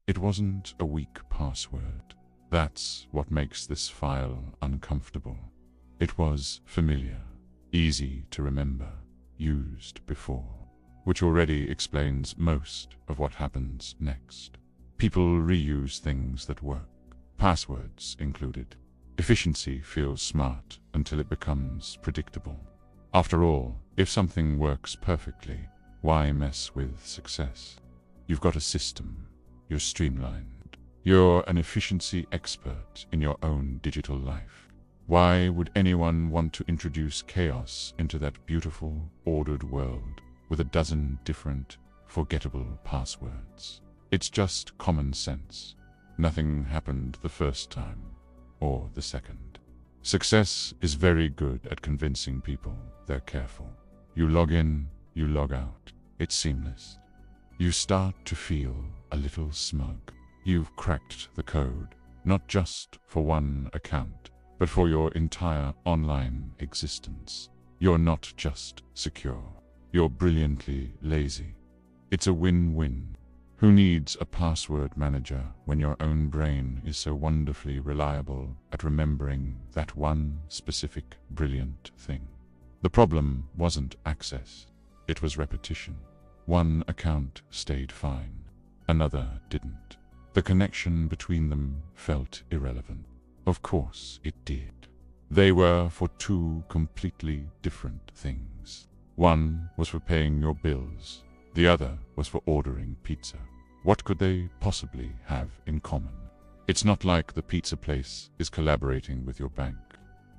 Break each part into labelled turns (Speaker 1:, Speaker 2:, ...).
Speaker 1: It wasn't a weak password. That's what makes this file uncomfortable. It was familiar, easy to remember, used before, which already explains most of what happens next. People reuse things that work, passwords included. Efficiency feels smart until it becomes predictable. After all, if something works perfectly, why mess with success? You've got a system. You're streamlined. You're an efficiency expert in your own digital life. Why would anyone want to introduce chaos into that beautiful, ordered world with a dozen different, forgettable passwords? It's just common sense. Nothing happened the first time, or the second. Success is very good at convincing people they're careful. You log in, you log out. It's seamless. You start to feel a little smug. You've cracked the code, not just for one account, but for your entire online existence. You're not just secure. You're brilliantly lazy. It's a win-win. Who needs a password manager when your own brain is so wonderfully reliable at remembering that one specific brilliant thing? The problem wasn't access. It was repetition. One account stayed fine. Another didn't. The connection between them felt irrelevant. Of course it did. They were for two completely different things. One was for paying your bills. The other was for ordering pizza. What could they possibly have in common? It's not like the pizza place is collaborating with your bank.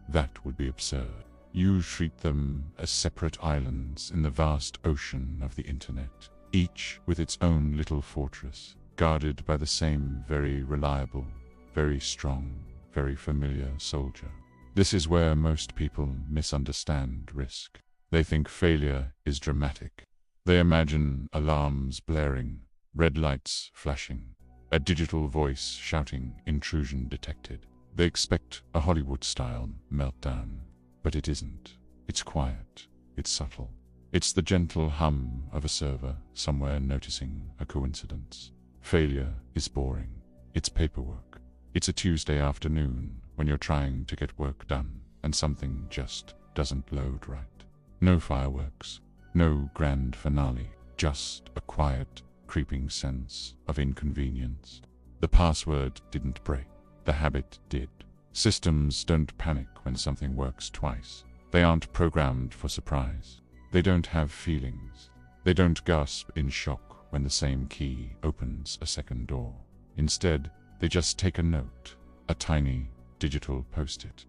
Speaker 1: That would be absurd. You treat them as separate islands in the vast ocean of the internet, each with its own little fortress, guarded by the same very reliable, very strong, very familiar soldier. This is where most people misunderstand risk. They think failure is dramatic. They imagine alarms blaring, red lights flashing, a digital voice shouting intrusion detected. They expect a Hollywood-style meltdown, but it isn't. It's quiet. It's subtle. It's the gentle hum of a server somewhere noticing a coincidence. Failure is boring. It's paperwork. It's a Tuesday afternoon when you're trying to get work done and something just doesn't load right. No fireworks. No grand finale. Just a quiet, creeping sense of inconvenience. The password didn't break. The habit did. Systems don't panic when something works twice. They aren't programmed for surprise. They don't have feelings. They don't gasp in shock when the same key opens a second door. Instead, they just take a note, a tiny digital post-it.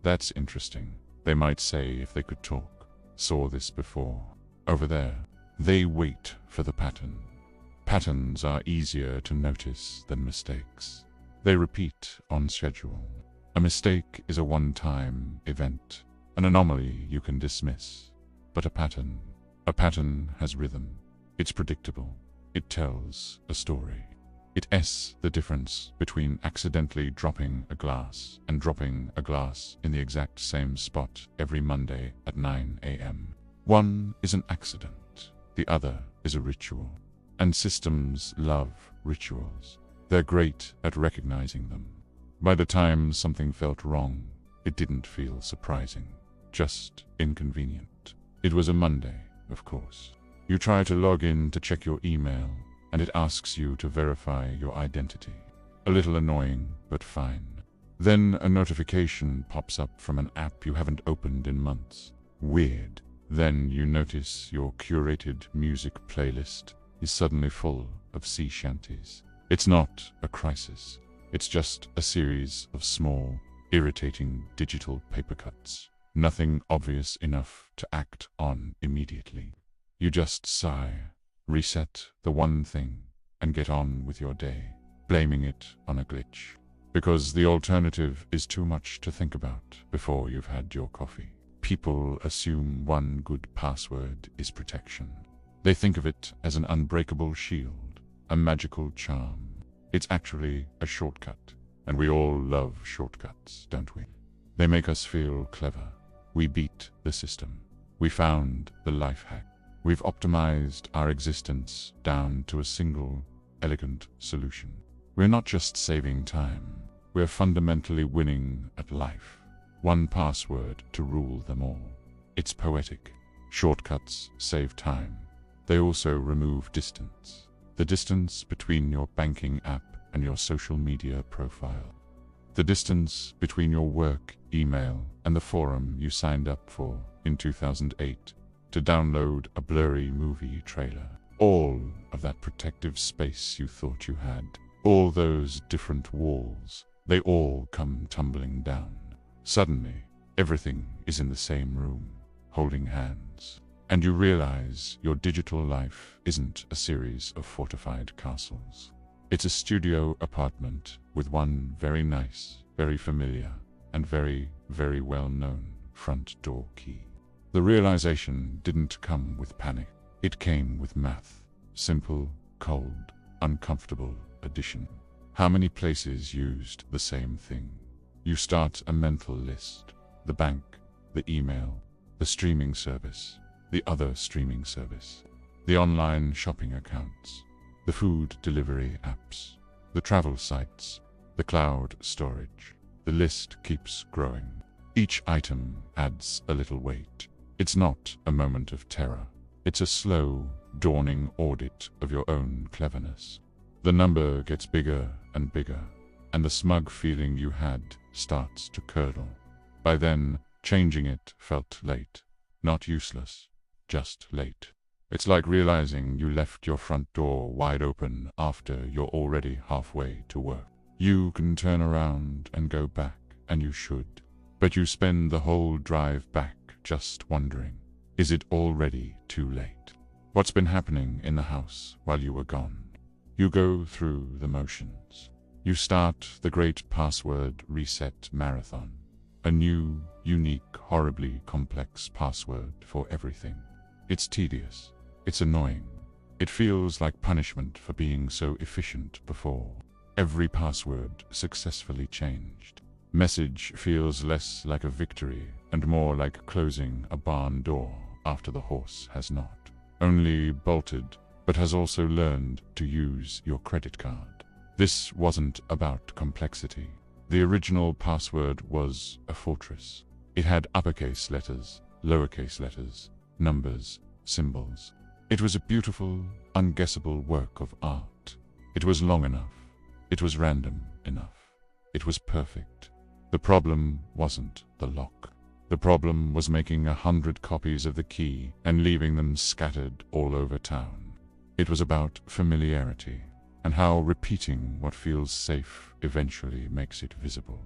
Speaker 1: That's interesting, they might say if they could talk. Saw this before. Over there. They wait for the pattern. Patterns are easier to notice than mistakes. They repeat on schedule. A mistake is a one-time event, an anomaly you can dismiss. But a pattern has rhythm. It's predictable. It tells a story. It's the difference between accidentally dropping a glass and dropping a glass in the exact same spot every Monday at 9 a.m. One is an accident. The other is a ritual. And systems love rituals. They're great at recognizing them. By the time something felt wrong, it didn't feel surprising, just inconvenient. It was a Monday, of course. You try to log in to check your email, and it asks you to verify your identity. A little annoying, but fine. Then a notification pops up from an app you haven't opened in months. Weird. Then you notice your curated music playlist is suddenly full of sea shanties. It's not a crisis. It's just a series of small, irritating digital paper cuts. Nothing obvious enough to act on immediately. You just sigh, reset the one thing, and get on with your day, blaming it on a glitch. Because the alternative is too much to think about before you've had your coffee. People assume one good password is protection. They think of it as an unbreakable shield, a magical charm. It's actually a shortcut, and we all love shortcuts, don't we? They make us feel clever. We beat the system. We found the life hack. We've optimized our existence down to a single, elegant solution. We're not just saving time, we're fundamentally winning at life. One password to rule them all. It's poetic. Shortcuts save time. They also remove distance. The distance between your banking app and your social media profile. The distance between your work email and the forum you signed up for in 2008 to download a blurry movie trailer. All of that protective space you thought you had. All those different walls. They all come tumbling down. Suddenly, everything is in the same room, holding hands. And you realize your digital life isn't a series of fortified castles. It's a studio apartment with one very nice, very familiar, and very, very well-known front door key. The realization didn't come with panic. It came with math. Simple, cold, uncomfortable addition. How many places used the same thing? You start a mental list. The bank, the email, the streaming service, the other streaming service, the online shopping accounts, the food delivery apps, the travel sites, the cloud storage. The list keeps growing. Each item adds a little weight. It's not a moment of terror. It's a slow, dawning audit of your own cleverness. The number gets bigger and bigger, and the smug feeling you had starts to curdle. By then, changing it felt late. Not useless, just late. It's like realizing you left your front door wide open after you're already halfway to work. You can turn around and go back, and you should. But you spend the whole drive back just wondering, is it already too late? What's been happening in the house while you were gone? You go through the motions. You start the great password reset marathon. A new, unique, horribly complex password for everything. It's tedious. It's annoying. It feels like punishment for being so efficient before. Every password successfully changed. Message feels less like a victory and more like closing a barn door after the horse has not only bolted, but has also learned to use your credit card. This wasn't about complexity. The original password was a fortress. It had uppercase letters, lowercase letters, numbers, symbols. It was a beautiful, unguessable work of art. It was long enough. It was random enough. It was perfect. The problem wasn't the lock. The problem was making 100 copies of the key and leaving them scattered all over town. It was about familiarity and how repeating what feels safe eventually makes it visible.